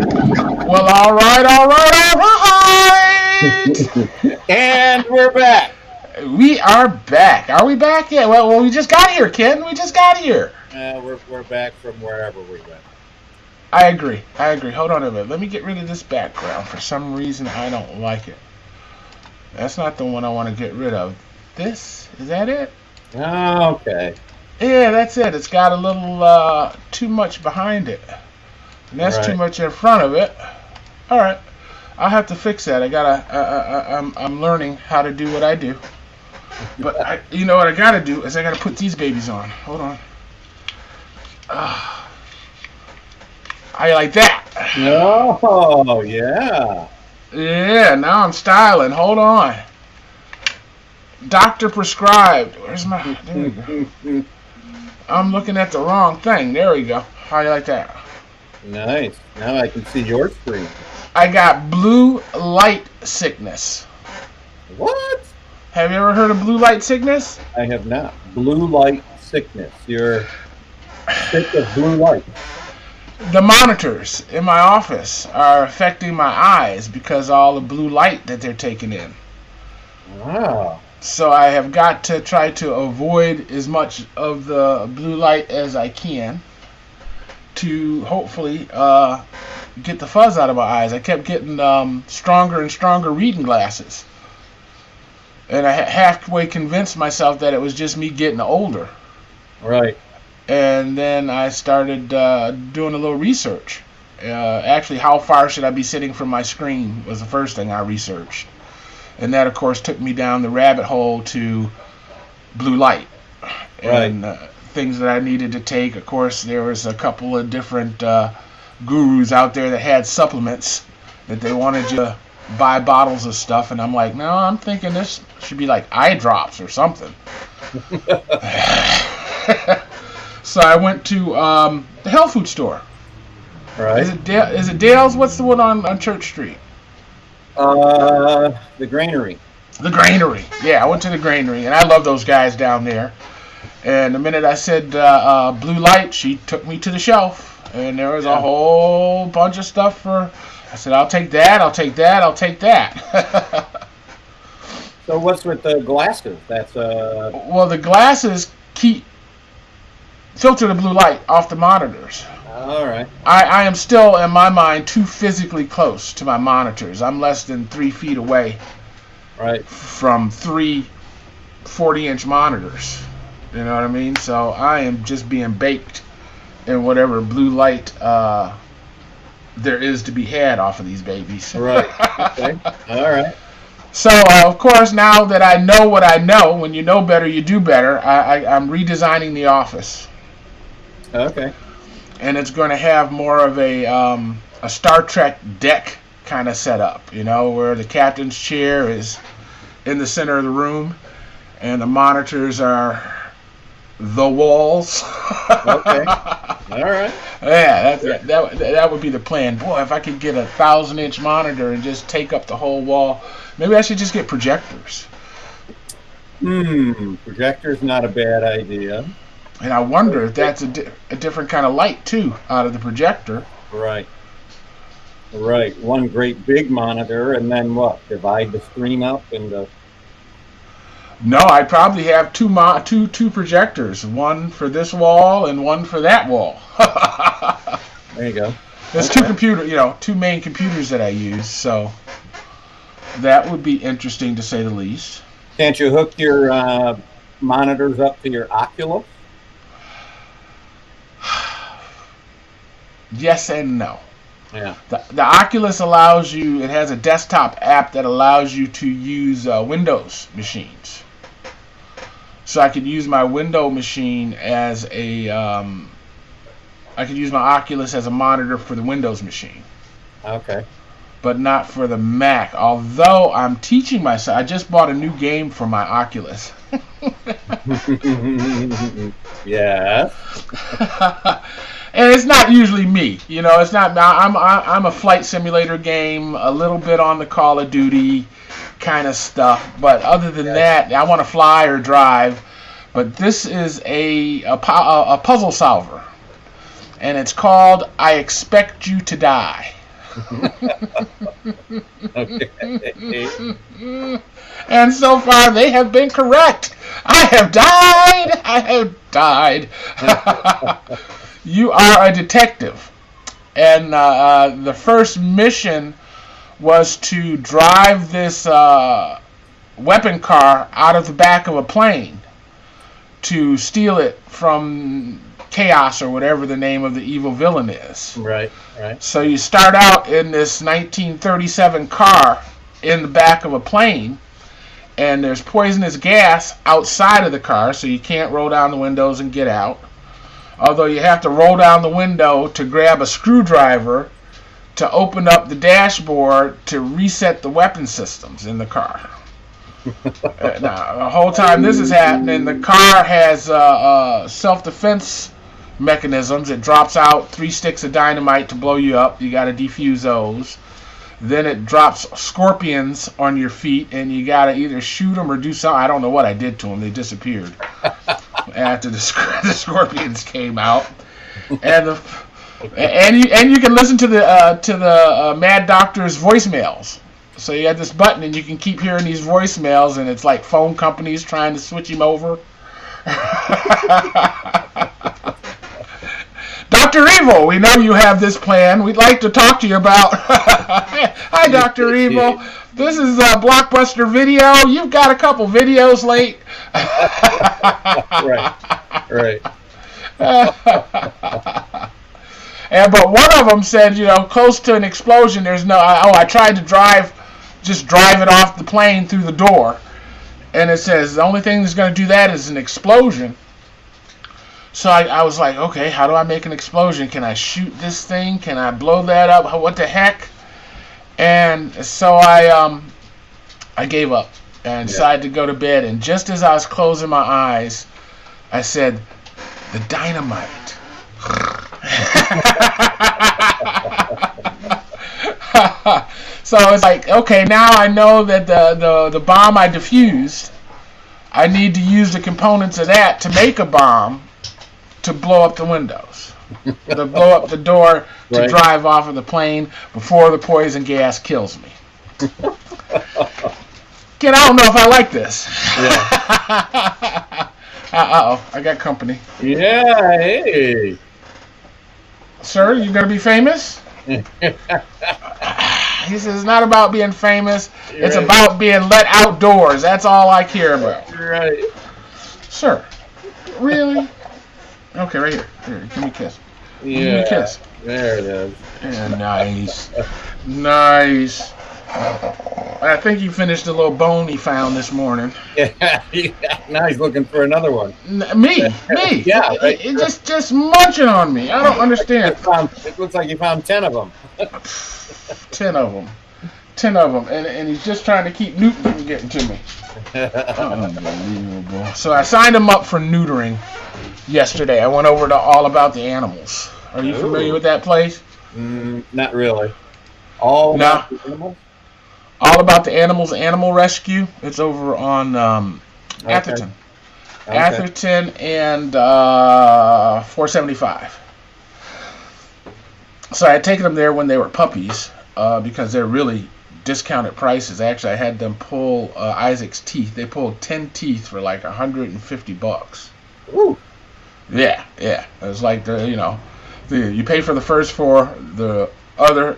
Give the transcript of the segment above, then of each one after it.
Well, all right. And we're back. We are back. Are we back yet? Well, we just got here, Ken. We just got here. We're back from wherever we went. I agree. I agree. Hold on a minute. Let me get rid of this background. For some reason, I don't like it. That's not the one I want to get rid of. This? Is that it? Okay. Yeah, that's it. It's got a little too much behind it. And that's too Right. much in front of it. All right. I'll have to fix that. I'm learning how to do what I do. But you know what I gotta do is I gotta put these babies on. Hold on. How you like that? Oh, yeah. Yeah, now I'm styling. Hold on. Doctor prescribed. Where's my? There we go. I'm looking at the wrong thing. There we go. How you like that? Nice. Now I can see your screen. I got blue light sickness. What? Have you ever heard of blue light sickness? I have not. Blue light sickness. You're sick of blue light. The monitors in my office are affecting my eyes because of all the blue light that they're taking in. Wow. So I have got to try to avoid as much of the blue light as I can to hopefully get the fuzz out of my eyes. I kept getting stronger and stronger reading glasses. And I halfway convinced myself that it was just me getting older. Right. And then I started doing a little research. Actually, how far should I be sitting from my screen was the first thing I researched. And that, of course, took me down the rabbit hole to blue light. And things that I needed to take. Of course, there was a couple of different gurus out there that had supplements that they wanted you to buy bottles of stuff. And I'm like, no, I'm thinking this should be like eye drops or something. So I went to the health food store. Right. Is it Dale's? What's the one on Church Street? The granary. The Granary. Yeah, I went to the Granary, and I love those guys down there. And the minute I said blue light, she took me to the shelf, and there was a whole bunch of stuff for. I said, I'll take that, I'll take that, I'll take that. So what's with the glasses? That's Well, the glasses filter the blue light off the monitors. all right. I am still, in my mind, too physically close to my monitors. I'm less than 3 feet away Right. from three 40-inch monitors. You know what I mean? So I am just being baked in whatever blue light there is to be had off of these babies. Right. Okay. All right. So, of course, now that I know what I know, when you know better, you do better, I'm redesigning the office. Okay. And it's going to have more of a Star Trek deck kind of setup, you know, where the captain's chair is in the center of the room and the monitors are the walls. Okay. All right. Yeah, that would be the plan. Boy, if I could get a 1,000-inch monitor and just take up the whole wall, maybe I should just get projectors. Projector's not a bad idea. And I wonder if that's a different kind of light too out of the projector. Right. Right. One great big monitor, and then what? Divide the screen up into. No, I'd probably have two projectors, one for this wall and one for that wall. There you go. There's two main computers that I use, so that would be interesting to say the least. Can't you hook your monitors up to your Oculus? Yes and no. Yeah. The Oculus allows you, it has a desktop app that allows you to use Windows machines. So I could use my Windows machine as I could use my Oculus as a monitor for the Windows machine. Okay. But not for the Mac. Although I'm teaching myself, I just bought a new game for my Oculus. Yeah. And it's not usually me, you know. It's not. I'm a flight simulator game, a little bit on the Call of Duty kind of stuff. But other than that, I want to fly or drive. But this is a puzzle solver, and it's called "I Expect You to Die." Okay. And so far, they have been correct. I have died. I have died. You are a detective. And the first mission was to drive this weapon car out of the back of a plane to steal it from Chaos, or whatever the name of the evil villain is. Right, right. So you start out in this 1937 car in the back of a plane, and there's poisonous gas outside of the car, so you can't roll down the windows and get out. Although you have to roll down the window to grab a screwdriver to open up the dashboard to reset the weapon systems in the car. Now, the whole time this is happening, the car has self-defense mechanisms. It drops out 3 sticks of dynamite to blow you up. You got to defuse those. Then it drops scorpions on your feet, and you got to either shoot them or do something. I don't know what I did to them. They disappeared after the scorpions came out. And you can listen to the Mad Doctor's voicemails. So you have this button, and you can keep hearing these voicemails, and it's like phone companies trying to switch him over. Dr. Evil, we know you have this plan. We'd like to talk to you about... Hi, Dr. Evil. This is Blockbuster Video. You've got a couple videos late. Right. But one of them said, close to an explosion, there's no... I tried to just drive it off the plane through the door. And it says the only thing that's going to do that is an explosion. So I was like, okay, how do I make an explosion? Can I shoot this thing? Can I blow that up? What the heck? And so I gave up and decided to go to bed. And just as I was closing my eyes, I said, the dynamite. So it's like, okay, now I know that the bomb I defused, I need to use the components of that to make a bomb to blow up the windows, to blow up the door, to drive off of the plane before the poison gas kills me. Again, I don't know if I like this. Yeah. Uh-oh, I got company. Yeah, hey. Sir, you going to be famous? He says it's not about being famous. It's about being let outdoors. That's all I care about. Right. Sir, really? Okay, right here. Here, give me a kiss. Yeah. Give me a kiss. There it is. Yeah, nice. Nice. I think he finished the little bone he found this morning. Yeah. Now he's looking for another one. Me. Yeah, right. It just munching on me. I don't understand. It looks like you found 10 of them. 10 of them. And he's just trying to keep Newton from getting to me. Unbelievable. So I signed him up for neutering yesterday. I went over to All About the Animals. Are you familiar with that place? Not really. All About the Animals? All About the Animals, Animal Rescue. It's over on Atherton. Okay. Atherton and 475. So I had taken them there when they were puppies because they're really discounted prices. Actually, I had them pull Isaac's teeth. They pulled 10 teeth for like $150. Ooh. Yeah. It was like you pay for the first 4, the other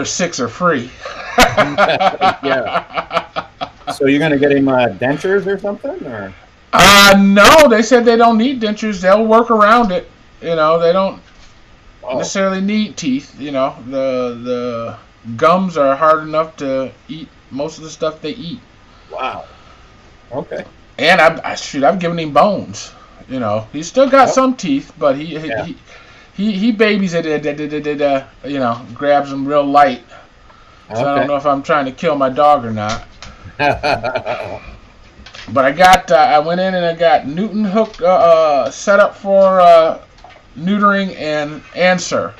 6 are free. Yeah. So you're gonna get him dentures or something, or? No, they said they don't need dentures. They'll work around it. They don't necessarily need teeth. The gums are hard enough to eat most of the stuff they eat. Wow. Okay. And I've given him bones. He's still got some teeth, but he babies it. Grabs them real light. So I don't know if I'm trying to kill my dog or not. But I went in and I got Newton hooked, set up for neutering and answer.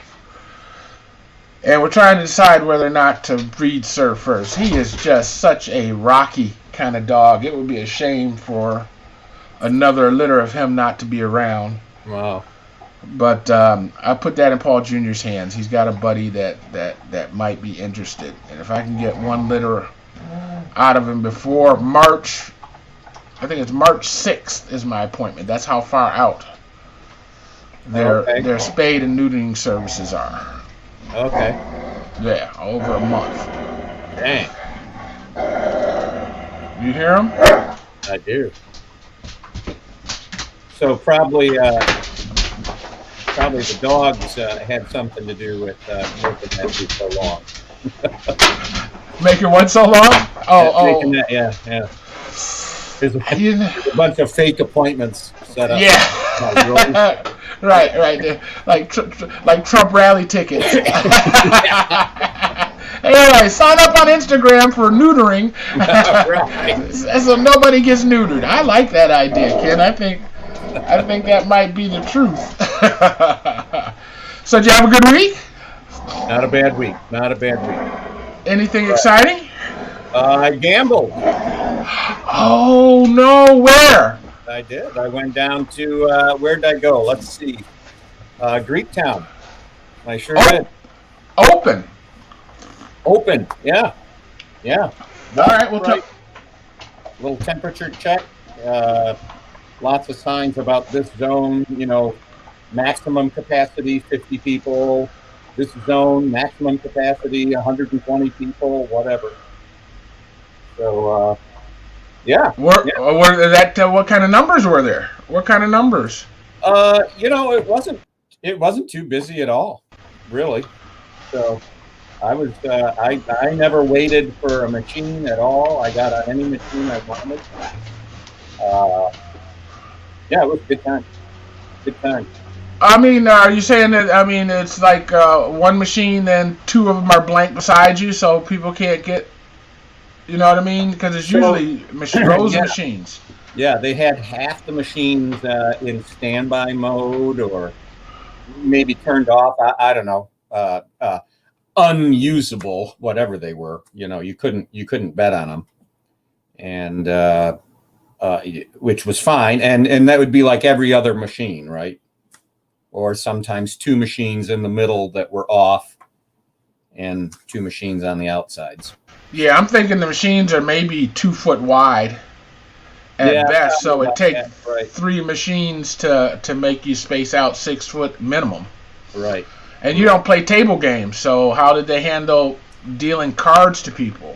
And we're trying to decide whether or not to breed Sir first. He is just such a rocky kind of dog. It would be a shame for another litter of him not to be around. Wow. But I put that in Paul Jr.'s hands. He's got a buddy that might be interested, and if I can get 1 litter out of him before March, I think it's March 6th is my appointment. That's how far out their spade and neutering services are. Okay. Yeah, over a month. Dang. You hear him? I do. So probably the dogs had something to do with making that be so long. Making what so long? Making that, yeah. There's a bunch of fake appointments set up. Yeah. right. Like Trump rally tickets. Anyway, sign up on Instagram for neutering. So nobody gets neutered. I like that idea, Ken. I think that might be the truth. So did you have a good week? Not a bad week. Anything exciting? I gambled. Oh no, where? I did. I went down to where did I go? Let's see. Greektown. I sure did. Open. Yeah. All right, we'll take little temperature check. Lots of signs about this zone. Maximum capacity 50 people. This zone maximum capacity 120 people. Whatever. So. Yeah. What kind of numbers were there? What kind of numbers? It wasn't too busy at all, really. So I was I never waited for a machine at all. I got any machine I wanted. Yeah, it was a good time. I mean, are you saying that? I mean, it's like one machine, then two of them are blank beside you, so people can't get. You know what I mean? Because it's usually rows of machines. Yeah, they had half the machines in standby mode, or maybe turned off. I don't know, unusable, whatever they were. You couldn't bet on them, and which was fine. And that would be like every other machine, right? Or sometimes two machines in the middle that were off, and two machines on the outsides. Yeah, I'm thinking the machines are maybe 2 foot wide at best, so it takes 3 machines to make you space out 6 foot minimum. Right. And you don't play table games, so how did they handle dealing cards to people?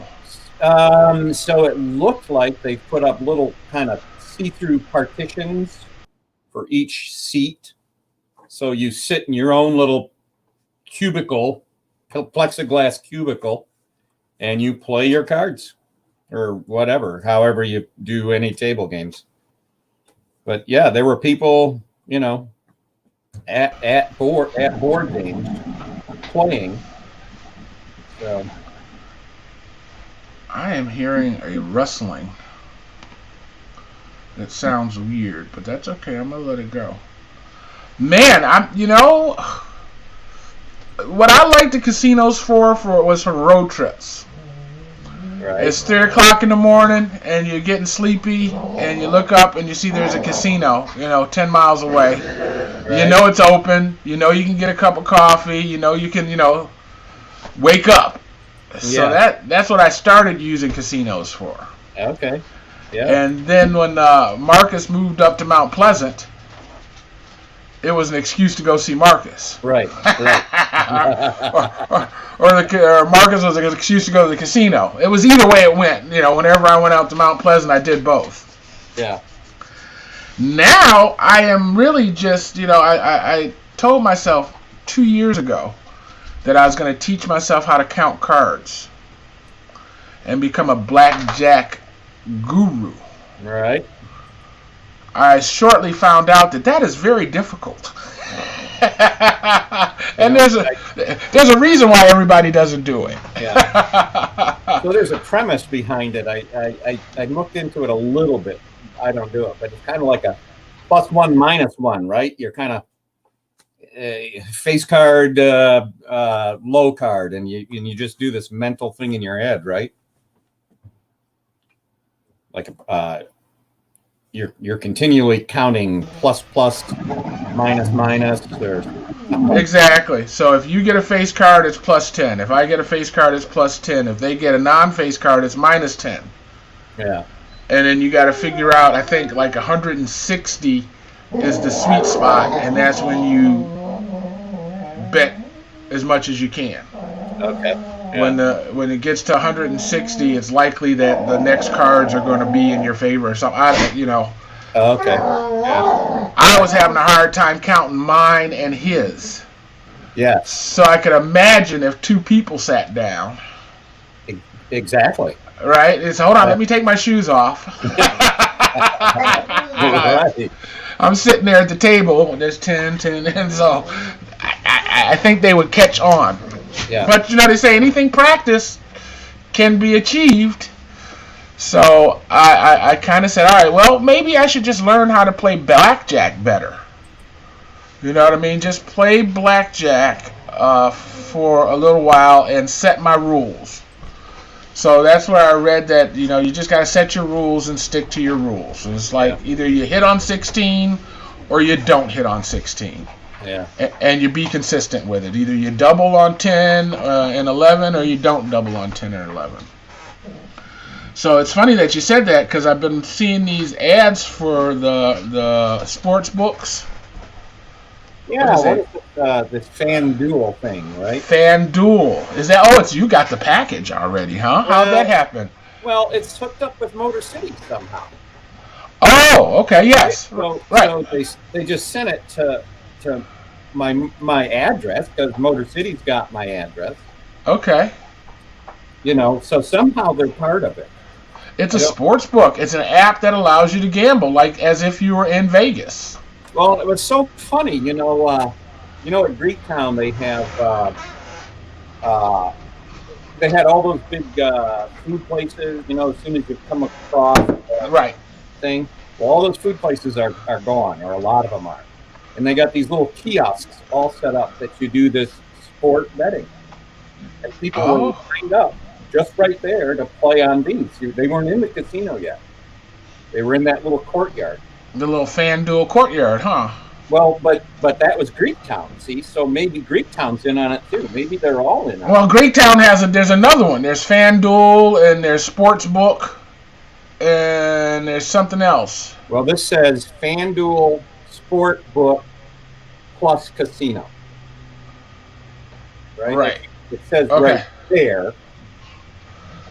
So it looked like they put up little kind of see-through partitions for each seat. So you sit in your own little cubicle, plexiglass cubicle, and you play your cards or whatever, however you do any table games. But yeah, there were people, at board games playing. So I am hearing a rustling. It sounds weird, but that's okay. I'm gonna let it go. Man, what I liked the casinos for was for road trips. Right. It's 3 o'clock in the morning, and you're getting sleepy, and you look up and you see there's a casino, 10 miles away. Right. It's open. You can get a cup of coffee. You can, wake up. Yeah. So that's what I started using casinos for. Okay. Yeah. And then when Marcus moved up to Mount Pleasant, it was an excuse to go see Marcus. Right. or Marcus was an excuse to go to the casino. It was either way it went. Whenever I went out to Mount Pleasant, I did both. Yeah. Now I am really just, I told myself 2 years ago that I was going to teach myself how to count cards and become a blackjack guru. Right. I shortly found out that is very difficult. And there's a reason why everybody doesn't do it. Yeah. So there's a premise behind it. I looked into it a little bit. I don't do it, but it's kind of like a +1 -1, right? You're kind of face card, low card, and you just do this mental thing in your head, right? Like you're continually counting plus plus, minus minus, or Exactly. So if you get a face card, it's plus 10. If I get a face card, it's plus 10. If they get a non-face card, it's minus 10. yeah. And then you got to figure out, I think, like 160 is the sweet spot, and that's when you bet as much as you can. Okay. When it gets to 160, it's likely that the next cards are going to be in your favor or something. Okay. Yeah. I was having a hard time counting mine and his. Yeah. So I could imagine if two people sat down. Exactly. Right? It's, hold on, let me take my shoes off. Right. I'm sitting there at the table, and there's 10, and so I think they would catch on. Yeah. But, they say anything practiced can be achieved. So I kind of said, all right, well, maybe I should just learn how to play blackjack better. You know what I mean? Just play blackjack for a little while and set my rules. So that's where I read that, you just got to set your rules and stick to your rules. It's like either you hit on 16 or you don't hit on 16. Yeah. And you be consistent with it. Either you double on 10 and 11 or you don't double on 10 and 11. So it's funny that you said that because I've been seeing these ads for the sports books. Yeah, what is this FanDuel thing, right? FanDuel. Is that? Oh, you got the package already, huh? How'd that happen? Well, it's hooked up with Motor City somehow. Oh, okay, yes. So they just sent it to my address because Motor City's got my address. Okay. So somehow they're part of it. It's a sports book. It's an app that allows you to gamble, like as if you were in Vegas. Well, it was so funny, at Greektown they have they had all those big food places. As soon as you come across right thing, well, all those food places are gone, or a lot of them are, and they got these little kiosks all set up that you do this sport betting, and people were lined up just right there to play on these. They weren't in the casino yet; they were in that little courtyard. The little FanDuel courtyard, huh? Well, but that was Greektown, see? So maybe Greektown's in on it too. Maybe they're all in on it. Well, Greektown there's another one. There's FanDuel and there's Sportsbook and there's something else. Well, this says FanDuel Sportbook plus Casino. Right? It says right there.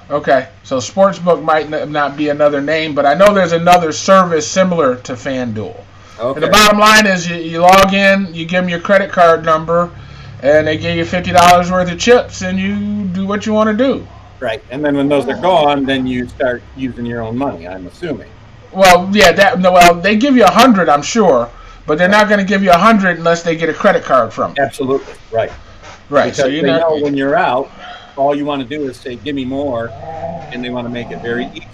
Okay, so Sportsbook might not be another name, but I know there's another service similar to FanDuel. Okay. And the bottom line is you log in, you give them your credit card number, and they give you $50 worth of chips, and you do what you want to do. Right, and then when those are gone, then you start using your own money, I'm assuming. Well, yeah, they give you 100, I'm sure, but they're not going to give you 100 unless they get a credit card from you. Absolutely, right. Right, because they know when you're out, all you want to do is say, give me more, and they want to make it very easy.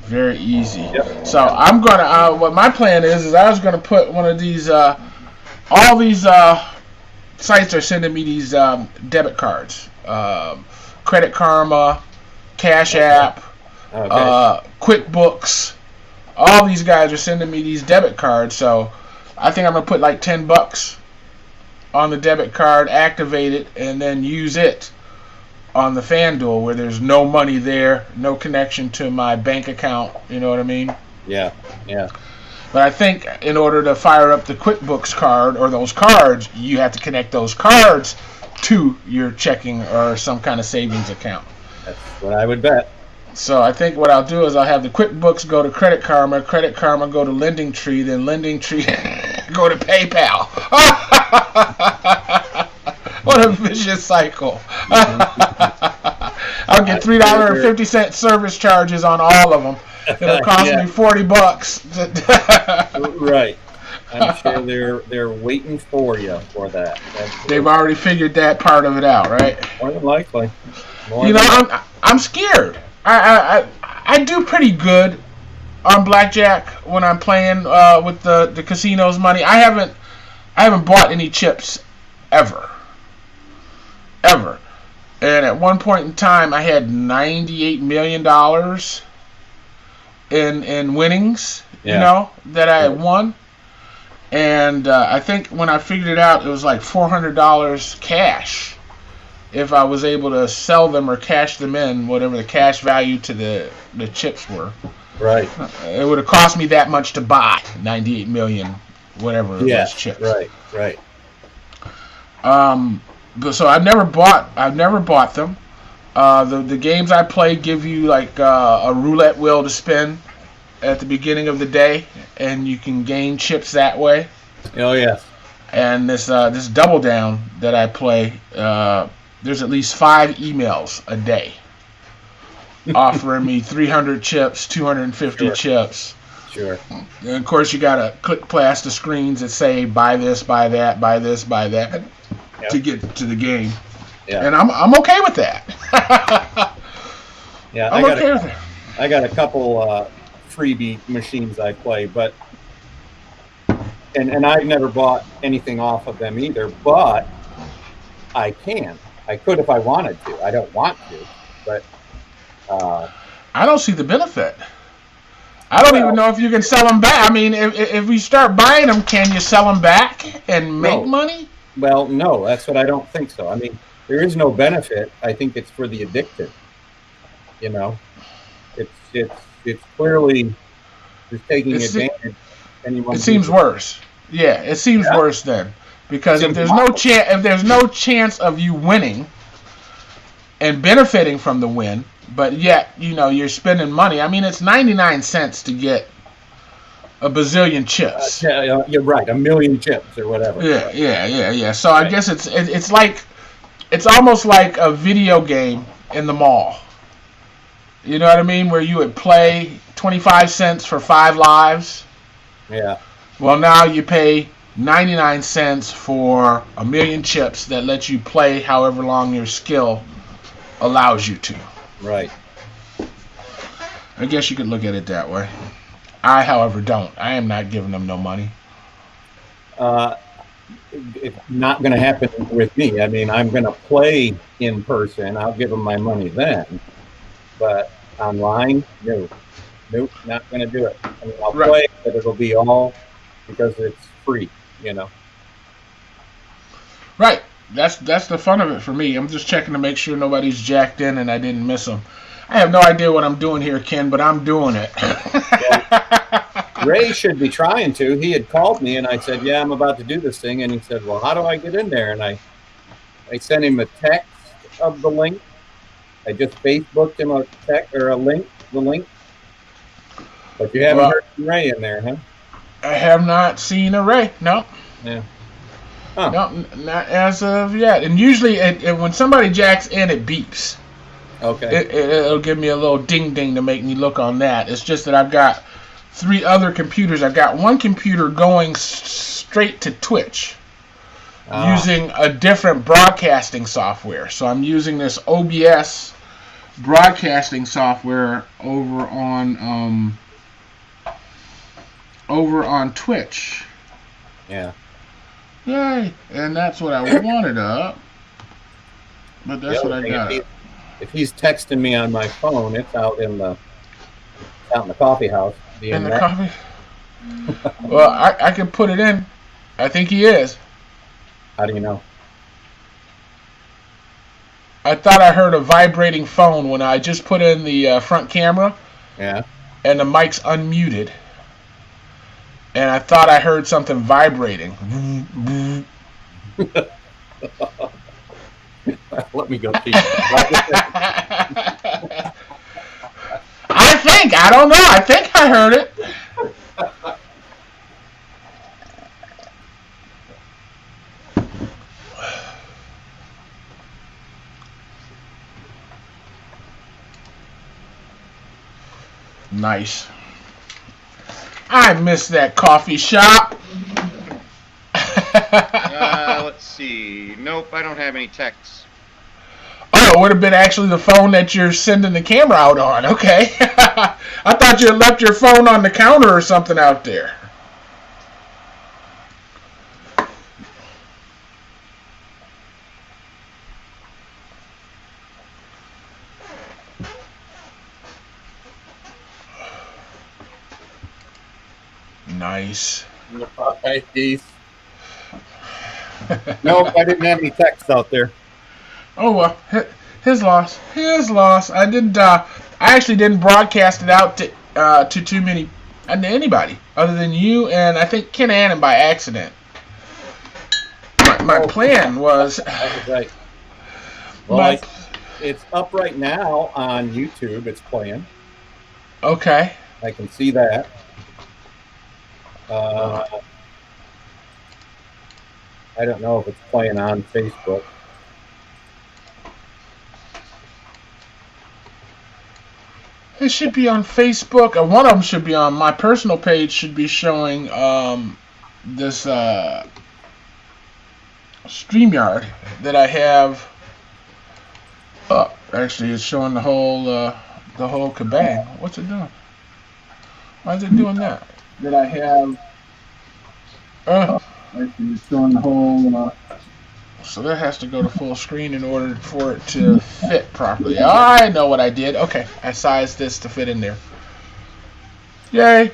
Very easy. Yep. So I'm going to, what my plan is I was going to put one of these, all these sites are sending me these debit cards. Credit Karma, Cash App, QuickBooks. All these guys are sending me these debit cards, so I think I'm going to put like $10 on the debit card, activate it, and then use it on the FanDuel where there's no money there, no connection to my bank account, you know what I mean? Yeah. But I think in order to fire up the QuickBooks card or those cards, you have to connect those cards to your checking or some kind of savings account. That's what I would bet. So I think what I'll do is I'll have the QuickBooks go to Credit Karma go to LendingTree, then LendingTree go to PayPal. What a vicious cycle. I'll get $3.50 service charges on all of them. It'll cost me $40. Right. I'm sure they're waiting for you for that. They've already figured that part of it out, right? More than likely. I'm scared. I do pretty good on blackjack when I'm playing with the casino's money. I haven't bought any chips ever. And at one point in time, I had $98 million in winnings Yeah. that I Right. had won. And I think when I figured it out, it was like $400 cash if I was able to sell them or cash them in, whatever the cash value to the chips were. Right. It would have cost me that much to buy 98 million, whatever it was, Yes. chips. Right. Right. Um, so I've never bought them. The games I play give you like a roulette wheel to spin at the beginning of the day, and you can gain chips that way. Oh yes. And this double down that I play, there's at least 5 emails a day offering me 300 chips, 250 Sure. chips. Sure. And of course, you gotta click past the screens that say buy this, buy that, buy this, buy that Yep. to get to the game. Yeah. And I'm okay with that. Yeah. I'm okay with it. I got a couple freebie machines I play, but and I've never bought anything off of them either. But I can. I could if I wanted to. I don't want to, but I don't see the benefit. I don't even know if you can sell them back. I mean, if we start buying them, can you sell them back and make No. money? well, no, that's what I don't think so. I mean, there is no benefit. I think it's for the addicted. You know, it's clearly just taking It's- advantage. Anyone It seems who's- worse. Yeah, it seems Yeah. worse then, because if Seems there's no chance, of you winning and benefiting from the win, but yet you're spending money. I mean, it's 99 cents to get a bazillion chips. Yeah, you're right. A million chips or whatever. Yeah. So I guess it's like it's almost like a video game in the mall. You know what I mean? Where you would play 25 cents for 5 lives. Yeah. Well, now you pay 99 cents for a million chips that let you play however long your skill allows you to. Right. I guess you could look at it that way. I, however, don't. I am not giving them no money. It's not going to happen with me. I mean, I'm going to play in person. I'll give them my money then. But online, no. Nope, not going to do it. I mean, I'll Right. play, but it'll be all because it's free, you know. Right. That's the fun of it for me. I'm just checking to make sure nobody's jacked in and I didn't miss them. I have no idea what I'm doing here, Ken, but I'm doing it. Ray should be trying to. He had called me and I said, yeah, I'm about to do this thing. And he said, well, how do I get in there? And I sent him a text of the link. I just Facebooked him a text or a link, the link. But you haven't Well- heard from Ray in there, huh? I have not seen a Ray. No. Yeah. Huh. No, not as of yet. And usually, when somebody jacks in, it beeps. Okay. It'll give me a little ding ding to make me look on that. It's just that I've got 3 other computers. I've got one computer going straight to Twitch using a different broadcasting software. So I'm using this OBS broadcasting software over on Twitch. Yeah. Yay! And that's what I wanted up. But that's The what other I thing, got. if he's texting me on my phone, it's out in the coffee house. In the coffee? Well, I can put it in. I think he is. How do you know? I thought I heard a vibrating phone when I just put in the front camera Yeah. and the mic's unmuted. And I thought I heard something vibrating. Let me go see. I don't know. I think I heard it. Nice. I miss that coffee shop. Let's see. Nope, I don't have any texts. Oh, it would have been actually the phone that you're sending the camera out on. Okay. I thought you had left your phone on the counter or something out there. Nice. Nice. Nope, I didn't have any text out there. Oh well, his loss. His loss. I did. I actually didn't broadcast it out to too many, to anybody other than you and I think Ken Annan by accident. My plan was. That was right. Well, it's up right now on YouTube. It's playing. Okay. I can see that. I don't know if it's playing on Facebook. It should be on Facebook. Or one of them should be on my personal page. Should be showing this StreamYard that I have. Actually, it's showing the whole kabang. What's it doing? Why is it doing that? That I have. Actually, it's showing the whole. So that has to go to full screen in order for it to fit properly. I know what I did. Okay, I sized this to fit in there. Yay!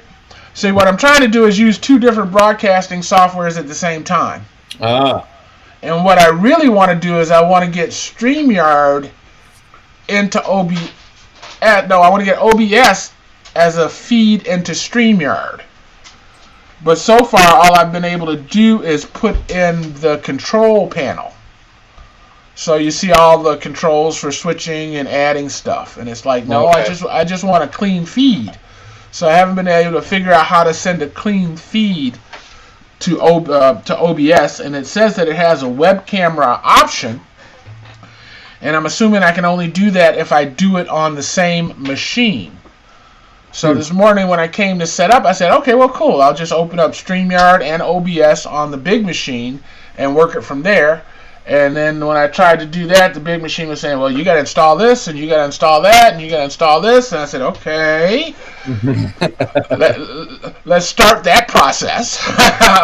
See, what I'm trying to do is use two different broadcasting softwares at the same time. And what I really want to do is I want to get StreamYard into OBS. No, I want to get OBS as a feed into StreamYard. But so far, all I've been able to do is put in the control panel. So you see all the controls for switching and adding stuff. And it's like, no, okay. I just want a clean feed. So I haven't been able to figure out how to send a clean feed to OBS. And it says that it has a web camera option. And I'm assuming I can only do that if I do it on the same machine. So this morning when I came to set up, I said, okay, well, cool. I'll just open up StreamYard and OBS on the big machine and work it from there. And then when I tried to do that, the big machine was saying, well, you got to install this, and you got to install that, and you got to install this. And I said, okay, let's start that process.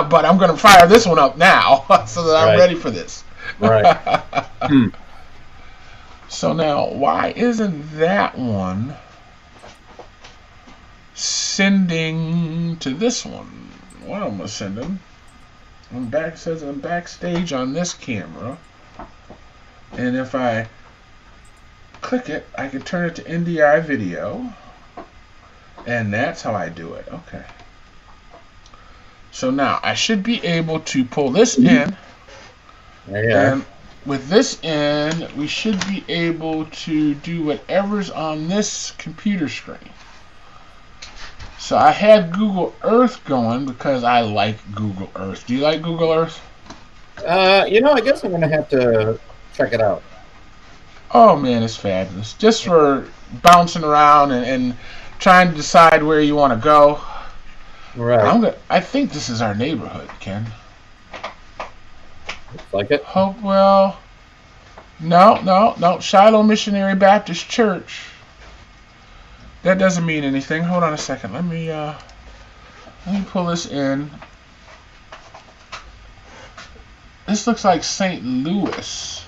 But I'm going to fire this one up now so that I'm ready for this. Right. So now, why isn't that one sending to this one? What am I sending? It says I'm backstage on this camera, and if I click it, I can turn it to NDI video, and that's how I do it. Okay. So now I should be able to pull this in, and with this in, we should be able to do whatever's on this computer screen. So I had Google Earth going because I like Google Earth. Do you like Google Earth? I guess I'm going to have to check it out. Oh, man, it's fabulous. Just for bouncing around and trying to decide where you want to go. Right. I think this is our neighborhood, Ken. Looks like it. Hopewell. No. Shiloh Missionary Baptist Church. That doesn't mean anything. Hold on a second. Let me pull this in. This looks like St. Louis.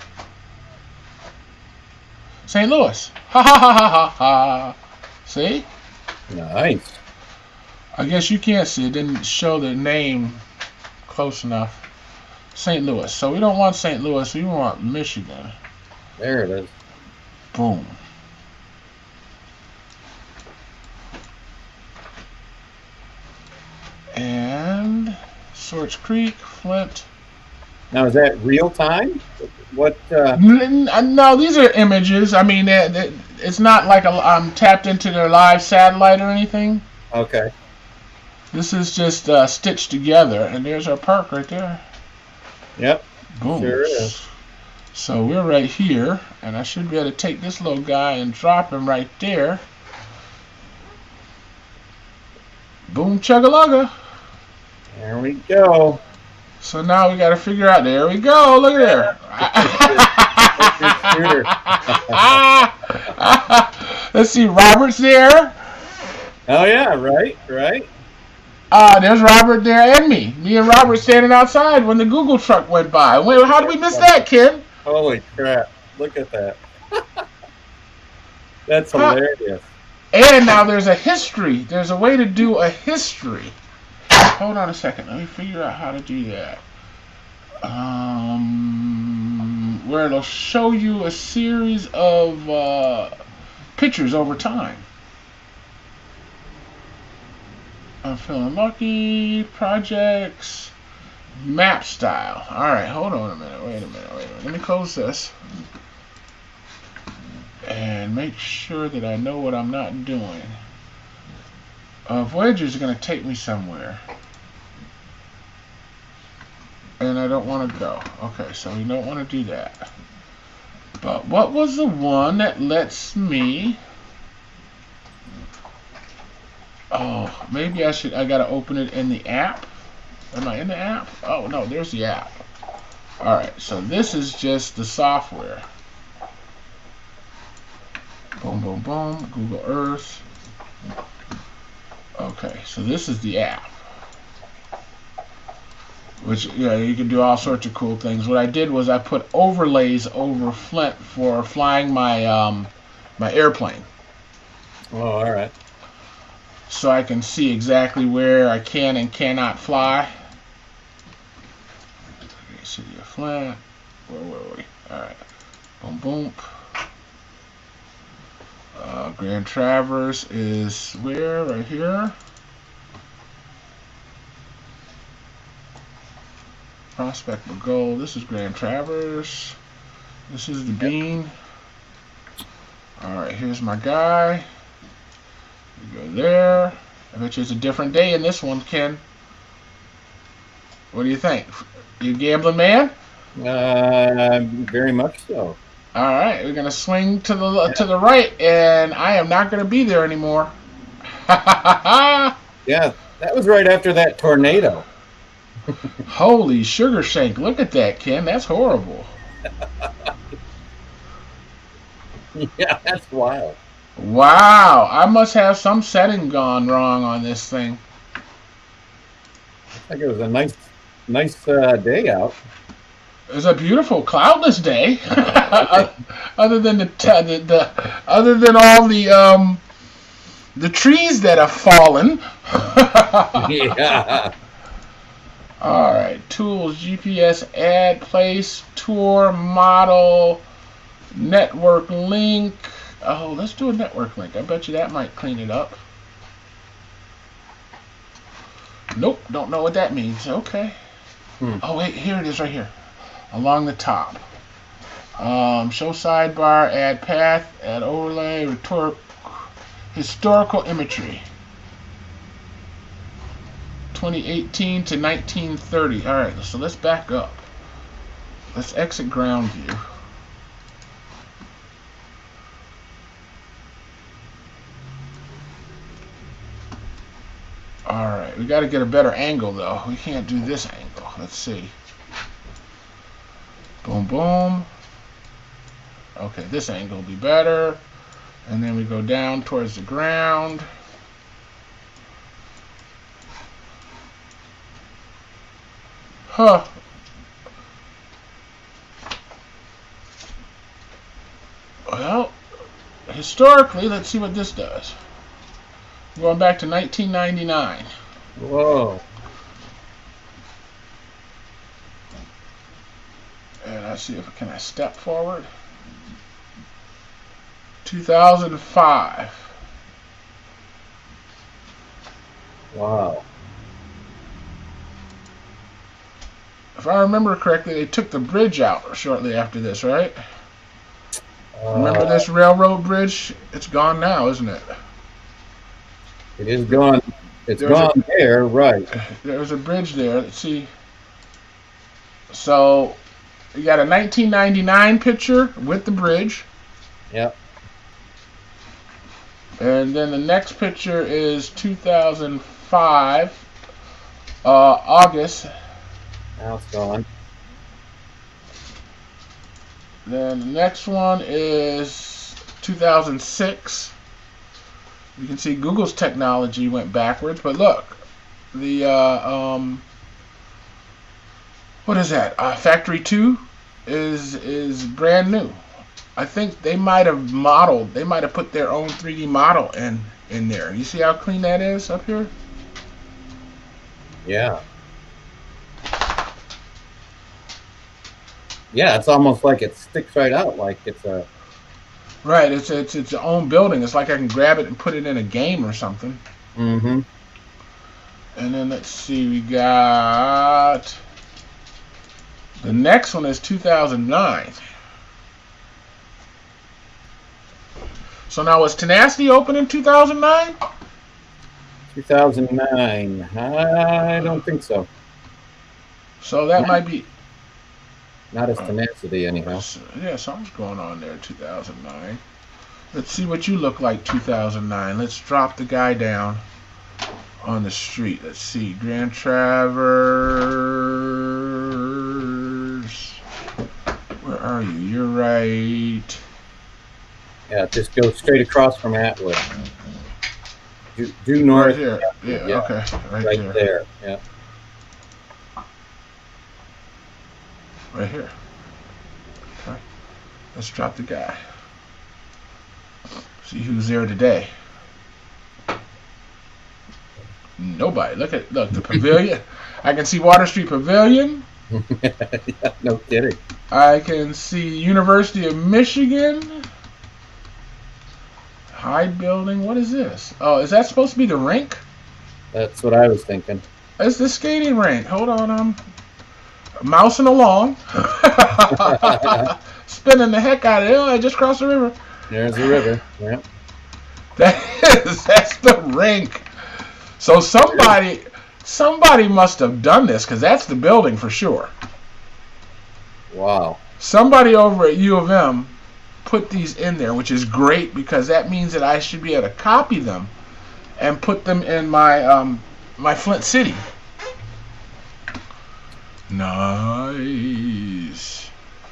St. Louis. Ha ha ha ha ha ha. See? Nice. I guess you can't see. It didn't show the name close enough. St. Louis. So we don't want St. Louis. We want Michigan. There it is. Boom. And Swartz Creek, Flint. Now, is that real time? What? No, these are images. I mean, it's not like I'm tapped into their live satellite or anything. Okay. This is just stitched together, and there's our park right there. Yep. Boom. Sure is. So we're right here, and I should be able to take this little guy and drop him right there. Boom, chugga-lugga. There we go. So now we got to figure out. There we go. Look at there. Let's see. Robert's there. Oh yeah, right. There's Robert there and me. Me and Robert standing outside when the Google truck went by. Wait, how did we miss that, Ken? Holy crap! Look at that. That's hilarious. And now there's a history. There's a way to do a history. hold on a second. Let me figure out how to do that. Where it'll show you a series of pictures over time. I'm feeling lucky. Projects. Map style. Alright, hold on a minute. Wait a minute. Let me close this. And make sure that I know what I'm not doing. Voyager's going to take me somewhere. And I don't want to go. Okay, so we don't want to do that. But what was the one that lets me... Oh, maybe I got to open it in the app. Am I in the app? Oh, no, there's the app. Alright, so this is just the software. Boom, boom, boom. Google Earth. Okay, so this is the app. Which, yeah, you can do all sorts of cool things. What I did was I put overlays over Flint for flying my my airplane. Oh, all right. So I can see exactly where I can and cannot fly. Okay, City of Flint. Where were we? Alright. Boom, boom. Grand Traverse is where? Right here. Prospect for Gold. This is Grand Traverse. This is the Bean. Alright, here's my guy. We go there. I bet you it's a different day in this one, Ken. What do you think? You gambling man? Very much so. Alright, we're gonna swing to the right, and I am not gonna be there anymore. Yeah, that was right after that tornado. Holy sugar shank, look at that, Ken. That's horrible. Yeah, that's wild. Wow, I must have some setting gone wrong on this thing. I think it was a nice day out. It was a beautiful cloudless day. Other than other than all the trees that have fallen. Yeah. All right, tools, GPS, add, place, tour, model, network link. Oh, let's do a network link. I bet you that might clean it up. Nope, don't know what that means. Okay. Oh, wait, here it is right here. Along the top. Show sidebar, add path, add overlay, historical imagery. 2018 to 1930. All right, so let's back up. Let's exit ground view. All right, we got to get a better angle though. We can't do this angle. Let's see. Boom, boom. Okay, this angle will be better. And then we go down towards the ground. Huh. Well, historically, let's see what this does. Going back to 1999. Whoa. And I see if can I step forward. 2005. Wow. If I remember correctly, they took the bridge out shortly after this, right? Remember this railroad bridge? It's gone now, isn't it? It is gone. It's gone there, right. There's a bridge there. Let's see. So, you got a 1999 picture with the bridge. Yep. And then the next picture is 2005, August. Now it's gone. Then the next one is 2006. You can see Google's technology went backwards, but look, the what is that? Factory 2 is brand new. I think they might have put their own 3D model in there. You see how clean that is up here? Yeah. Yeah, it's almost like it sticks right out, like it's a. Right, it's its own building. It's like I can grab it and put it in a game or something. Mm-hmm. And then let's see, we got the next one is 2009. So now was Tenacity open in 2009? 2009. I don't think so. So that Not, might be. not as Tenacity, anyhow. Yeah, something's going on there. 2009. Let's see what you look like 2009. Let's drop the guy down on the street. Let's see. Grand Traverse. Where are you? You're right. Yeah, just go straight across from Atwood. Due north. Right here. Yeah, okay. Right there. Yeah. Right here. Okay. Let's drop the guy. See who's there today. Nobody. Look the pavilion. I can see Water Street Pavilion. Yeah, no kidding. I can see University of Michigan. Hyde Building. What is this? Oh, is that supposed to be the rink? That's what I was thinking. It's the skating rink. Hold on, I'm mousing along. Spinning the heck out of it. Oh, I just crossed the river. There's the river. Yeah. That's the rink. So somebody must have done this because that's the building for sure. Wow. Somebody over at U of M put these in there, which is great because that means that I should be able to copy them and put them in my my Flint City. Nice.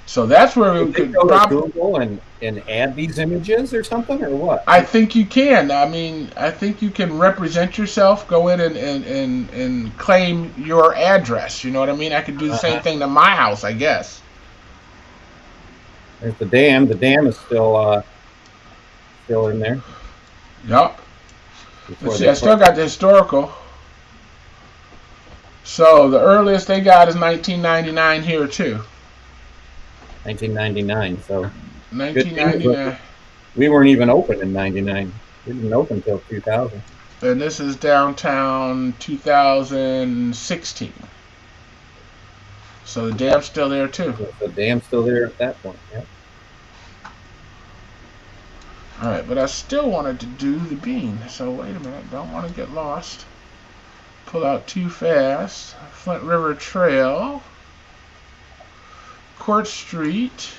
So that's where we could go to probably Google and add these images or something, or what? I think you can. I mean, I think you can represent yourself, go in and claim your address. You know what I mean? I could do the same thing to my house, I guess. There's the dam. The dam is still in there. Yup. Let's see, I still got the historical. So the earliest they got is 1999 here too. 1999. So 1999. we weren't even open in '99. We didn't open until 2000. And this is downtown 2016. So the dam's still there too. So the dam's still there at that point. Yeah. All right, but I still wanted to do the bean. So wait a minute, don't want to get lost. Pull out too fast. Flint River Trail, Court Street,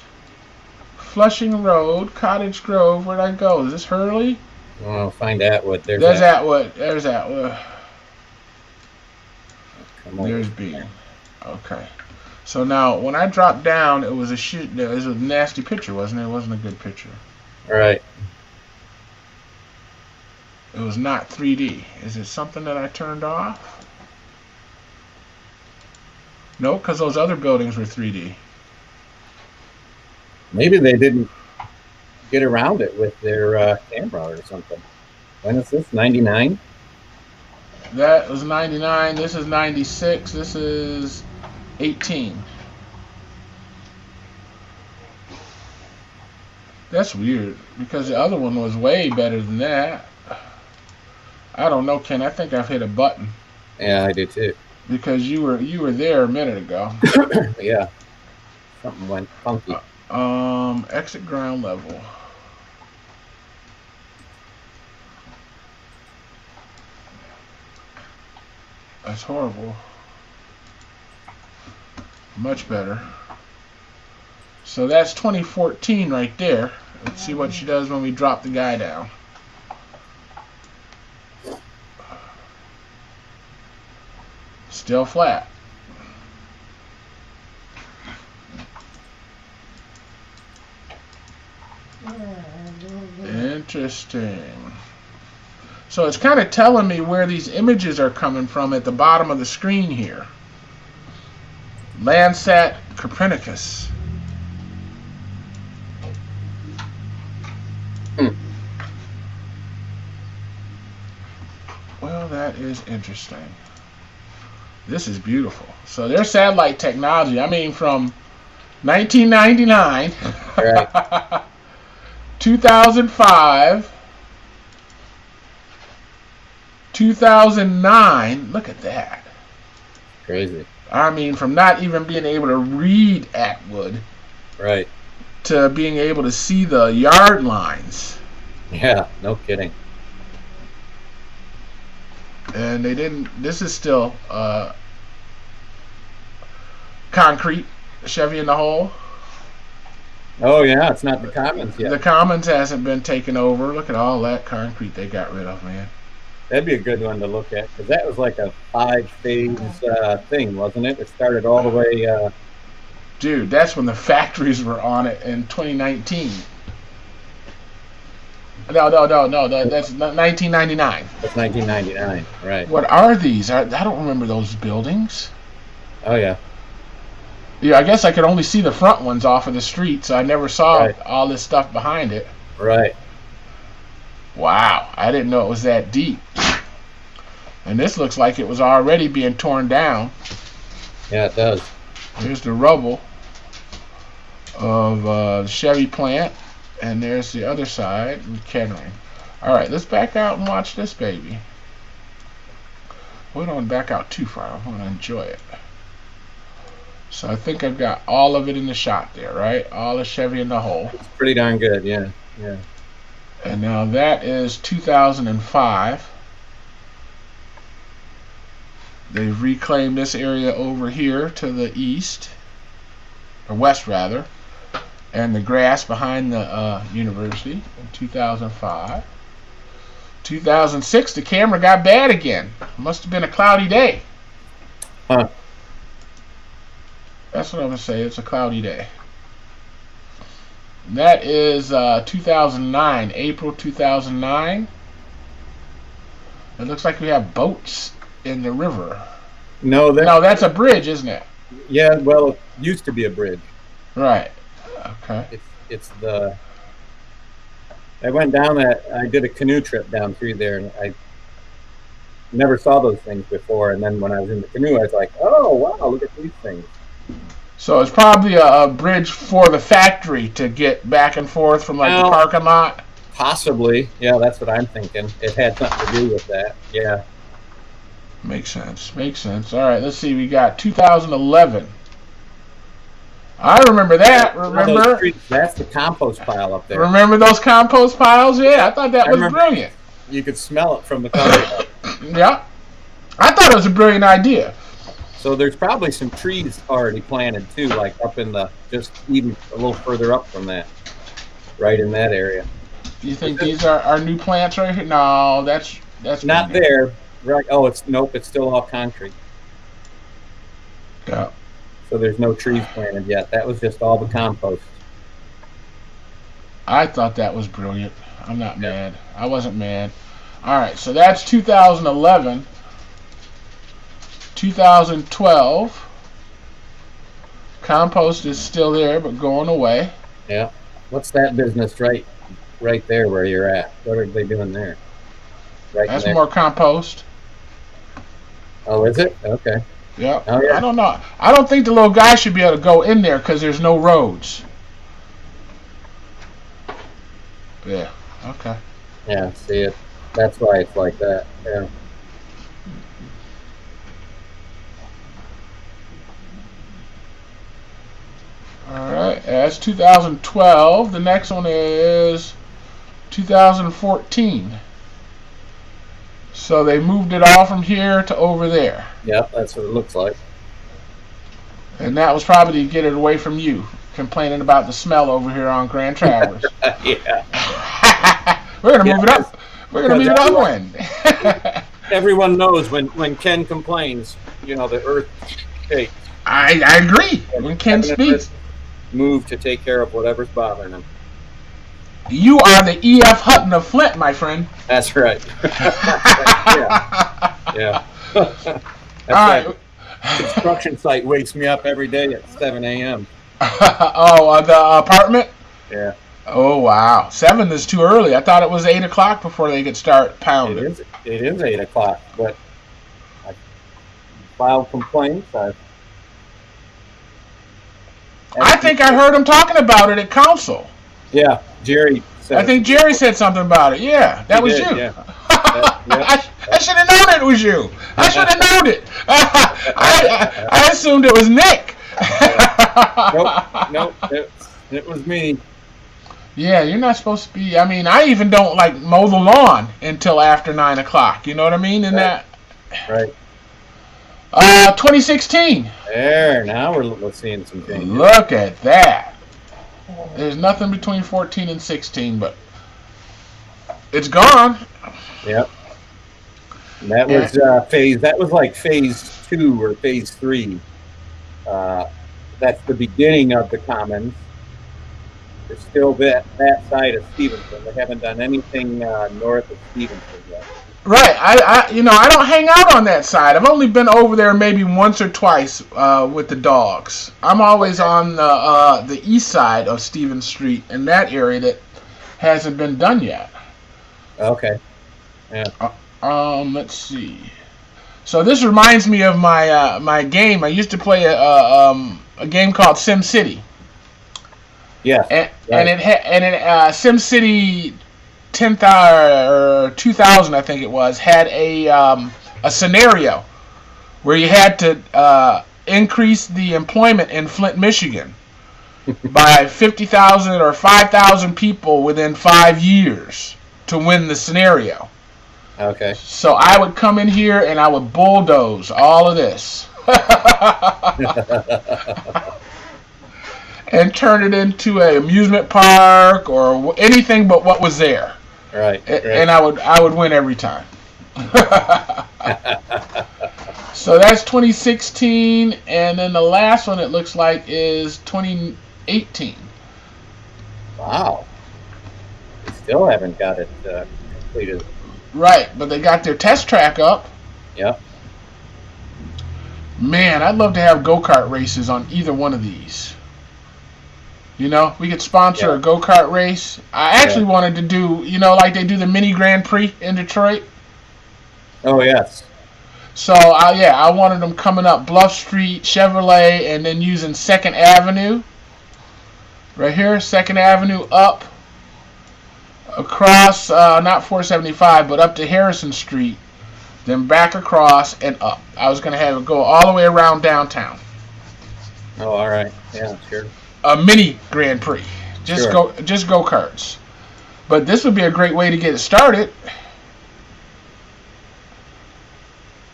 Flushing Road, Cottage Grove. Where'd I go? Is this Hurley? Well, find Atwood. There's Atwood. There's Atwood. There's Bean. Okay. So now, when I dropped down, it was it was a nasty picture, wasn't it? It wasn't a good picture. All right. It was not 3D. Is it something that I turned off? No, because those other buildings were 3D. Maybe they didn't get around it with their camera or something. When is this? 99? That was 99. This is 96. This is 18. That's weird because the other one was way better than that. I don't know, Ken. I think I've hit a button. Yeah, I do too. Because you were there a minute ago. Yeah. Something went funky. Exit ground level. That's horrible. Much better. So that's 2014 right there. Let's see what she does when we drop the guy down. Still flat. Interesting. So it's kind of telling me where these images are coming from at the bottom of the screen here. Landsat Copernicus. Well, that is interesting. This is beautiful. So their satellite technology, I mean, from 1999, Right. 2005, 2009. Look at that. Crazy. I mean, from not even being able to read Atwood Right. to being able to see the yard lines. Yeah. No kidding. And they didn't. This is still concrete. Chevy in the hole. Oh yeah, it's not the Commons yet. The Commons hasn't been taken over. Look at all that concrete they got rid of, man. That'd be a good one to look at because that was like a 5-phase thing, wasn't it? It started all the way. Dude, that's when the factories were on it in 2019. No. That's 1999. That's 1999, right? What are these? I don't remember those buildings. Oh yeah. Yeah, I guess I could only see the front ones off of the street, so I never saw Right. all this stuff behind it. Right. Wow, I didn't know it was that deep. And this looks like it was already being torn down. Yeah, it does. Here's the rubble of the Chevy plant, and there's the other side with Kettering. All right, let's back out and watch this baby. We don't back out too far. I want to enjoy it. So I think I've got all of it in the shot there, right? All the Chevy in the hole. It's pretty darn good. Yeah. Yeah. And now that is 2005. They've reclaimed this area over here to the east, or west rather, and the grass behind the university in 2005. 2006, the camera got bad again. Must have been a cloudy day. Huh. That's what I'm going to say. It's a cloudy day. That is 2009, April 2009. It looks like we have boats in the river. No, No, that's a bridge, isn't it? Yeah. Well, it used to be a bridge. Right. Okay. It's the. I went down that. I did a canoe trip down through there, and I never saw those things before. And then when I was in the canoe, I was like, "Oh wow, look at these things." So it's probably a bridge for the factory to get back and forth from like the Well- parking lot. Possibly. Yeah, that's what I'm thinking. It had something to do with that. Yeah. Makes sense. Makes sense. All right, let's see. We got 2011. I remember that. Remember? That's the compost pile up there. Remember those compost piles? Yeah, I thought that I was remember. brilliant. You could smell it from the car. Yeah. I thought it was a brilliant idea. So there's probably some trees already planted too, like up in the just even a little further up from that, right in that area. Do you think these are our new plants right here? No, that's Not there. Right. Oh, it's nope. It's still all concrete. Yeah. So there's no trees planted yet. That was just all the compost. I thought that was brilliant. I'm not mad. I wasn't mad. All right, so that's 2011. 2012. Compost is still there, but going away. Yeah. What's that business right there where you're at? What are they doing there? Right That's there. more compost. Oh, is it? Okay. Yeah. Oh, yeah. I don't know. I don't think the little guy should be able to go in there because there's no roads. Yeah. Okay. Yeah. See it. That's why it's like that. Yeah. All right. That's 2012. The next one is 2014. So they moved it all from here to over there. Yeah. That's what it looks like. And that was probably to get it away from you, complaining about the smell over here on Grand Traverse. Yeah. We're going to move it up. We're going to move it upwind. Everyone knows when Ken complains, you know, the earth shakes. I agree. When Ken speaks, Move to take care of whatever's bothering him. you are the E.F. Hutton of Flint, my friend. That's right. Yeah. That's All right. construction site wakes me up every day at 7 a.m. The apartment? Yeah. Oh, wow. 7 is too early. I thought it was 8 o'clock before they could start It pounding. is 8 o'clock, but filed complaints. I think I heard him talking about it at council. Yeah, Jerry said. I think Jerry said something about it. Yeah, that was did, you. yeah. I should have known it was you. I should have known it. I assumed it was Nick. Nope. It was me. Yeah, you're not supposed to be. I mean, I even don't like mow the lawn until after 9 o'clock. You know what I mean? And Right. Right. 2016. There, now we're seeing some things. Look at that. There's nothing between 14 and 16, but it's gone. Yep. And that was phase. That was like phase 2 or phase 3. That's the beginning of the commons. There's still that side of Stevenson. They haven't done anything north of Stevenson yet. Right. I don't hang out on that side. I've only been over there maybe once or twice with the dogs. I'm always on the east side of Stevens Street in that area that hasn't been done yet. Okay. Yeah. Let's see. So this reminds me of my my game. I used to play a game called Sim City. Yeah. And it Sim City 10,000 or 2,000, I think it was, had a scenario where you had to increase the employment in Flint, Michigan by 50,000 or 5,000 people within 5 years to win the scenario. Okay. So I would come in here and I would bulldoze all of this and turn it into an amusement park or anything but what was there. Right. And I would win every time. So that's 2016, and then the last one it looks like is 2018. Wow. They still haven't got it completed. Right, but they got their test track up. Yep. Man, I'd love to have go-kart races on either one of these. You know, we could sponsor a go-kart race. I actually wanted to do, like they do the mini Grand Prix in Detroit. Oh, yes. So, I wanted them coming up Bluff Street, Chevrolet, and then using 2nd Avenue. Right here, 2nd Avenue up. Across, not 475, but up to Harrison Street. Then back across and up. I was going to have it go all the way around downtown. Oh, all right. Yeah, sure. A mini Grand Prix. Just Sure. go-karts. But this would be a great way to get it started.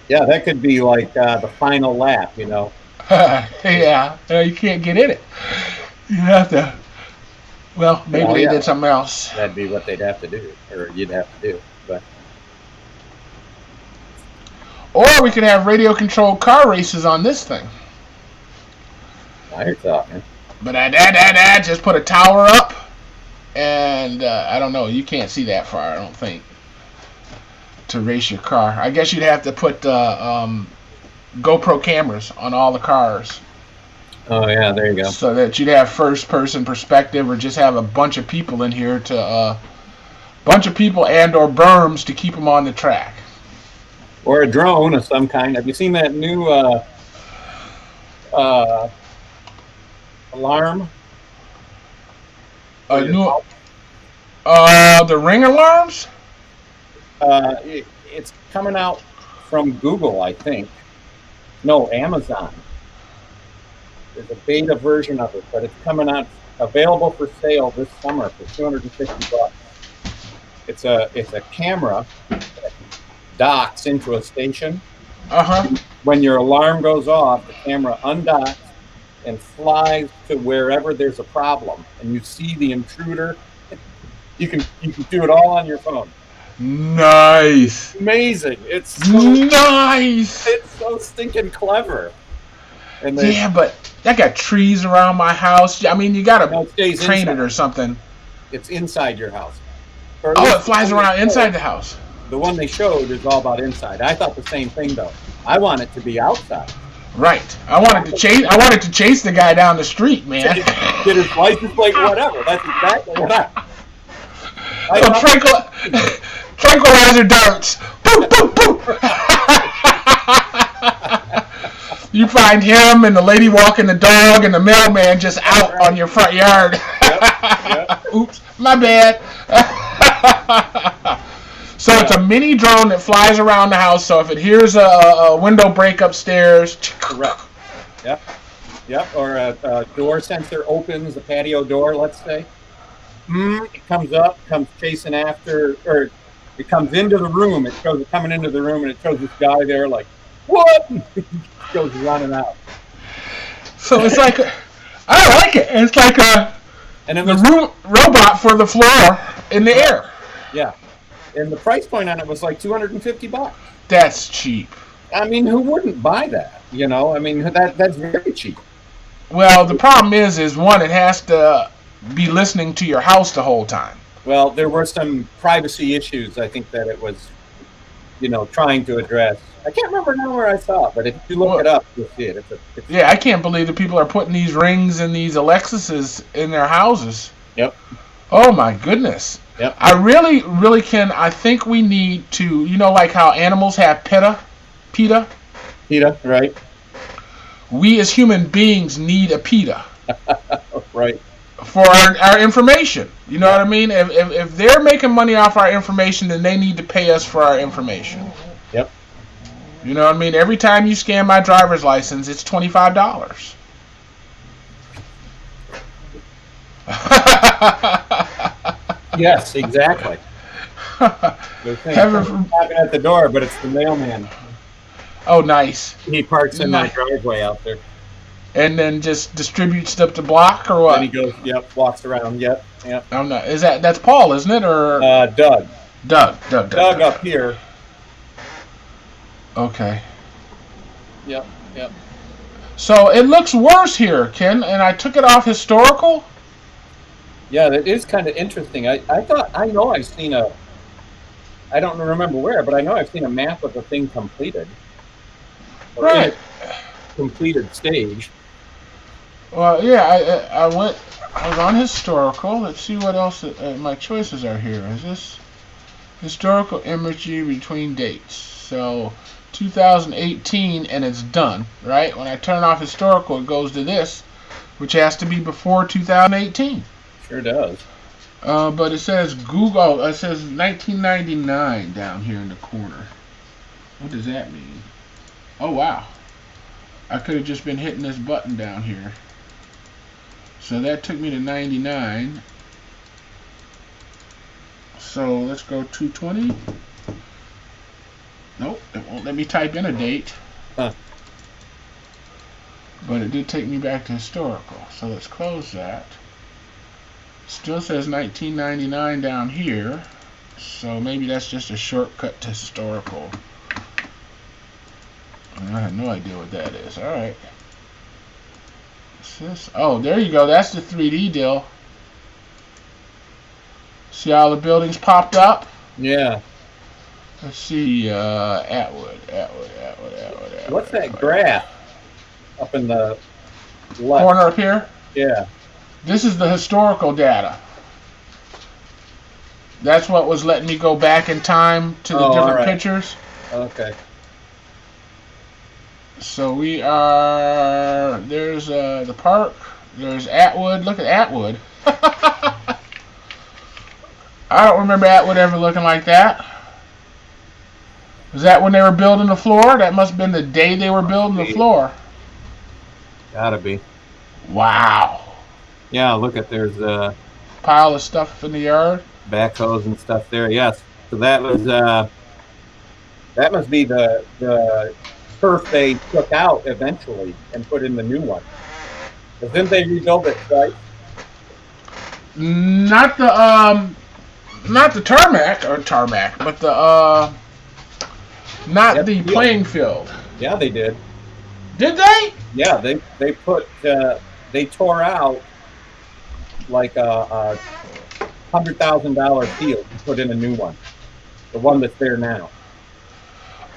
Yeah, that could be like the final lap, Yeah, you can't get in it. You have to. Well, maybe they did something else. That'd be what they'd have to do, or you'd have to do. But Or we could have radio-controlled car races on this thing. now you're talking. But just put a tower up, and I don't know. You can't see that far, I don't think, to race your car. I guess you'd have to put GoPro cameras on all the cars. Oh, yeah, there you go. So that you'd have first-person perspective, or just have a bunch of people in here bunch of people and or berms to keep them on the track. Or a drone of some kind. Have you seen that new alarm? The Ring alarms? It's coming out from Google, I think. No, Amazon. There's a beta version of it, but it's coming out, available for sale this summer for $250. It's a camera that docks into a station. When your alarm goes off, the camera undocks and flies to wherever there's a problem, and you see the intruder. You can do it all on your phone. Nice. Amazing! It's nice. It's so stinking clever. And but I got trees around my house. I mean, you gotta train it or something. It's inside your house. It flies around inside the house. The one they showed is all about inside. I thought the same thing though. I want it to be outside. Right. I wanted to chase the guy down the street, man. Get his license plate, whatever. That's exactly what tranquilizer darts. Boop, boop, boop. You find him and the lady walking the dog and the mailman just out on your front yard. Yep. Oops, my bad. So it's a mini drone that flies around the house. So if it hears a window break upstairs, Correct. Yep. Or a door sensor opens, the patio door, let's say. It comes up, comes chasing after, or it comes into the room. It shows it coming into the room, and it shows this guy there like, what? He goes running out. So it's like, I like it. It's like And the robot for the floor in the air. Yeah. And the price point on it was like $250. That's cheap. I mean, who wouldn't buy that? You know, I mean, that's very cheap. Well, the problem is one, it has to be listening to your house the whole time. Well, there were some privacy issues, I think, that it was, trying to address. I can't remember now where I saw it, but if you look it up, you'll see it. Yeah, I can't believe that people are putting these Rings and these Alexuses in their houses. Yep. Oh, my goodness. Yep. I really, really can. I think we need to, like how animals have PETA? PETA, right. We as human beings need a PETA. Right. For our information. You know what I mean? If they're making money off our information, then they need to pay us for our information. Yep. You know what I mean? Every time you scan my driver's license, it's $25. Yes, exactly. Knocking at the door, but it's the mailman. Oh, nice. He parks in my driveway out there. And then just distributes stuff to block, or what? Then he goes, walks around, yep. I'm not. That's Paul, isn't it, or Doug? Doug up here. Okay. Yep. So it looks worse here, Ken, and I took it off historical. Yeah, that is kind of interesting. I know I've seen I don't remember where, but I know I've seen a map of the thing completed. Right. Completed stage. Well, yeah, I was on historical. Let's see what else my choices are here. Is this historical imagery between dates? So 2018, and it's done, right? When I turn off historical, it goes to this, which has to be before 2018. Sure does. But it says Google. It says 1999 down here in the corner. What does that mean? Oh, wow. I could have just been hitting this button down here. So that took me to 99. So let's go 220. Nope, it won't let me type in a date. Huh. But it did take me back to historical. So let's close that. Still says 1999 down here. So maybe that's just a shortcut to historical. I have no idea what that is. Alright. What's this? Oh, there you go. That's the 3D deal. See how the buildings popped up? Yeah. Let's see. Atwood. What's that graph up in the left corner up here? Yeah. This is the historical data. That's what was letting me go back in time to the different pictures. Okay. So we are, there's the park, there's Atwood. Look at Atwood. I don't remember Atwood ever looking like that. Was that when they were building the floor? That must have been the day they were building the floor. Gotta be. Wow. Yeah, look at, there's a pile of stuff in the yard. Backhoes and stuff there, yes. So that was, that must be the turf they took out eventually and put in the new one. But didn't they rebuild it, right? Not the tarmac, but the not the playing field. Yeah, they did. Did they? Yeah, they put they tore out like a $100,000 field and put in a new one, the one that's there now.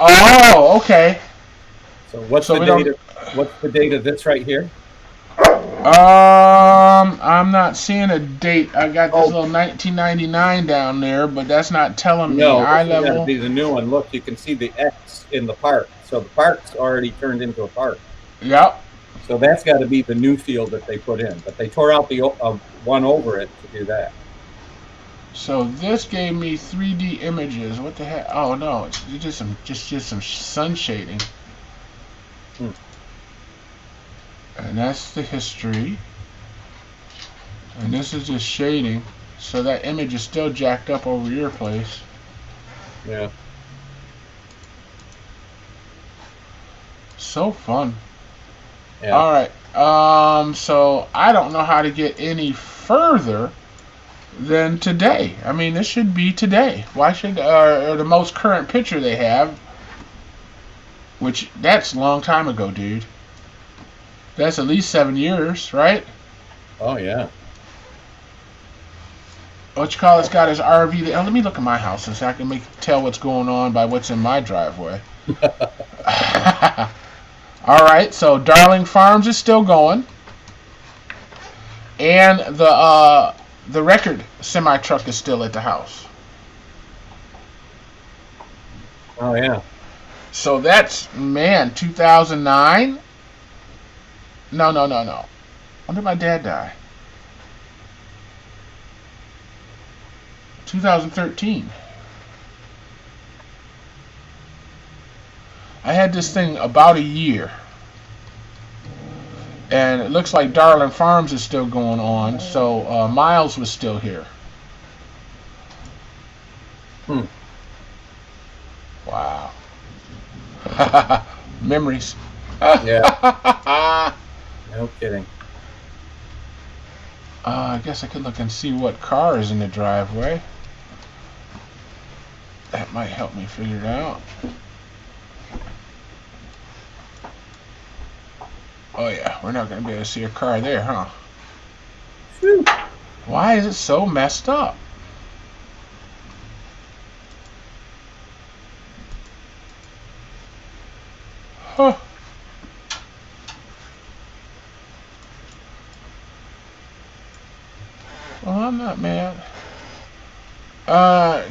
Oh, okay. So what's the date of this right here? I'm not seeing a date. I got this little 1999 down there, but that's not telling me eye level. No, be the new one. Look, you can see the X in the park. So the park's already turned into a park. Yep. So that's got to be the new field that they put in. But they tore out the one over it to do that. So this gave me 3D images. What the heck? Oh no, it's just some sun shading. And that's the history. And this is just shading. So that image is still jacked up over your place. Yeah. So fun. Yeah. All right. So I don't know how to get any further than today. I mean, this should be today. Why should or the most current picture they have? Which that's a long time ago, dude. That's at least 7 years, right? Oh yeah. What you call it's got his RV. Let me look at my house so I can tell what's going on by what's in my driveway. All right, so Darling Farms is still going, and the record semi truck is still at the house. Oh yeah. So that's 2009. No. When did my dad die? 2013. I had this thing about a year. And it looks like Darling Farms is still going on, so Miles was still here. Wow. Memories. Yeah. No kidding. I guess I could look and see what car is in the driveway. That might help me figure it out. Oh yeah, we're not going to be able to see a car there, huh? Whew. Why is it so messed up? Huh. Well, I'm not mad.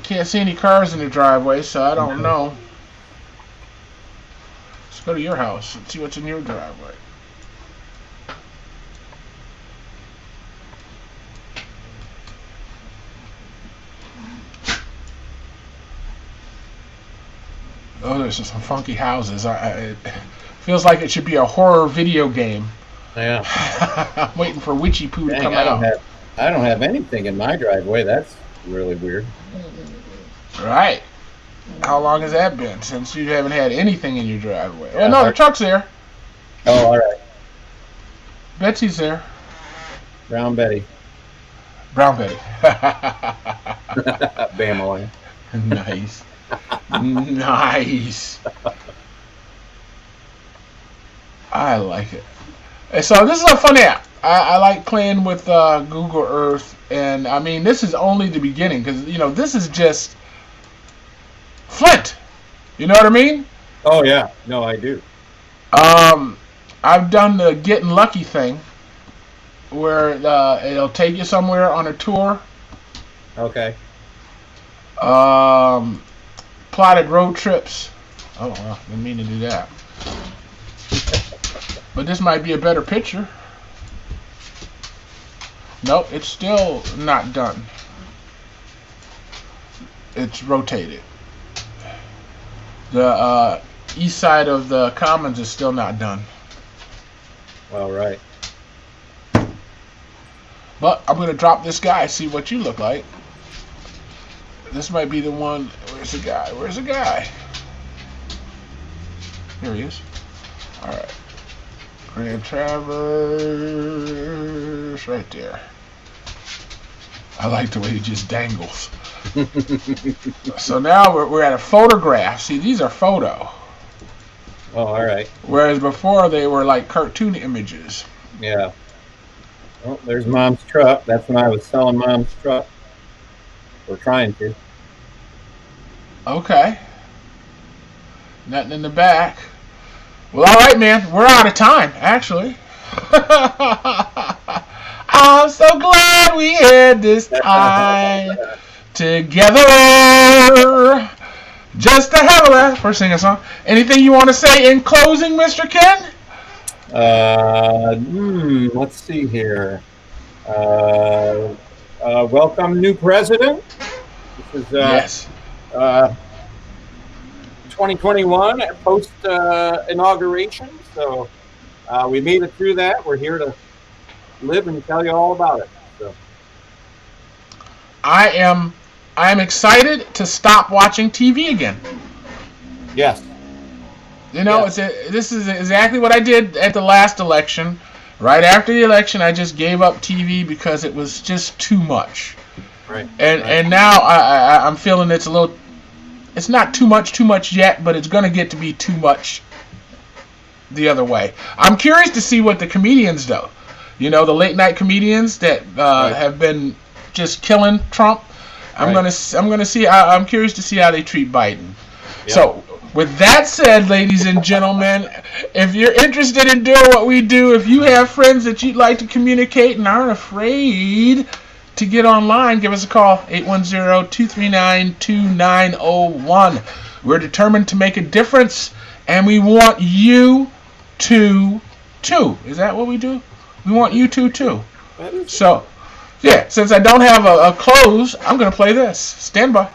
Can't see any cars in the driveway, so I don't know. Let's go to your house and see what's in your driveway. Oh, there's some funky houses. It feels like it should be a horror video game. Yeah. I'm waiting for Witchy Poo to Dang, come out. I don't have anything in my driveway. That's really weird. Right. How long has that been since you haven't had anything in your driveway? Yeah, Oh no, the truck's there. Oh, all right. Betsy's there. Brown Betty. Brown Betty. Bamaline. Nice. Nice. I like it. And so this is a fun app. I like playing with Google Earth, and I mean this is only the beginning because this is just Flint. You know what I mean? Oh yeah, no, I do. I've done the getting lucky thing, where it'll take you somewhere on a tour. Okay. Plotted road trips. Oh well, didn't mean to do that. But this might be a better picture. Nope, it's still not done. It's rotated. The east side of the Commons is still not done. All right. But I'm going to drop this guy, see what you look like. This might be the one. Where's the guy? Where's the guy? Here he is. All right. Grand Traverse, right there. I like the way he just dangles. So now we're at a photograph. See, these are photo. Oh, all right. Whereas before they were like cartoon images. Yeah. Oh, there's Mom's truck. That's when I was selling Mom's truck. We're trying to. Okay. Nothing in the back. Well, all right, man. We're out of time, actually. I'm so glad we had this time together. Just to have a laugh. First sing a song. Anything you want to say in closing, Mr. Ken? Let's see here. Welcome, new president. This is Yes. 2021 post inauguration. So we made it through that. We're here to live and tell you all about it. So I am excited to stop watching TV again. yes, You know, this is exactly what I did at the last election. Right after the election, I just gave up TV because it was just too much. right. And now I'm feeling it's a little. It's not too much yet, but it's gonna get to be too much. The other way. I'm curious to see what the comedians do. You know, the late night comedians that have been just killing Trump. I'm gonna see. I'm curious to see how they treat Biden. Yep. So, with that said, ladies and gentlemen, if you're interested in doing what we do, if you have friends that you'd like to communicate and aren't afraid to get online, give us a call, 810-239-2901. We're determined to make a difference, and we want you to too. Is that what we do? We want you to too. So, yeah, since I don't have a close, I'm going to play this. Stand by.